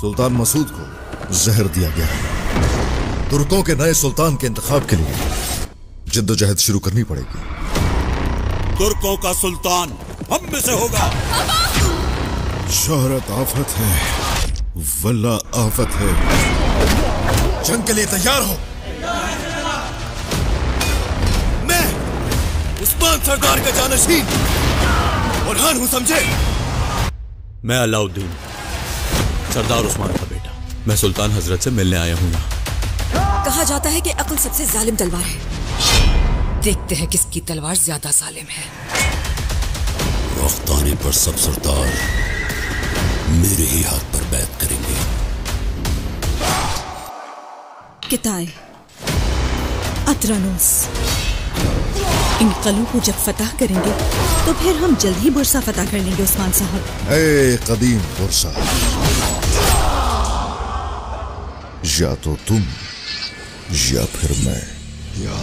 सुल्तान मसूद को जहर दिया गया है। तुर्कों के नए सुल्तान के इंतखाब के लिए जिद्दोजहद शुरू करनी पड़ेगी। तुर्कों का सुल्तान हम में से होगा। शोहरत आफत है, वल्ला आफत है। जंग के लिए तैयार हो। मैं उस्मान सरदार का जानशीन बुरहान हूं, समझे? मैं अलाउद्दीन, सरदार उस्मान का बेटा। मैं सुल्तान हजरत से मिलने आया हूं। कहा जाता है कि अक्ल सबसे जालिम तलवार है। देखते हैं किसकी तलवार ज्यादा जालिम है। वक्त आने पर सब सरदार मेरे ही हाथ पर बैत करेंगे। किताए, अतरानोस, इन कलों को जब फतह करेंगे तो फिर हम जल्द ही बुरसा फतह कर लेंगे उस्मान साहब। ए कदीम बुरसा, या तो तुम या फिर मैं। या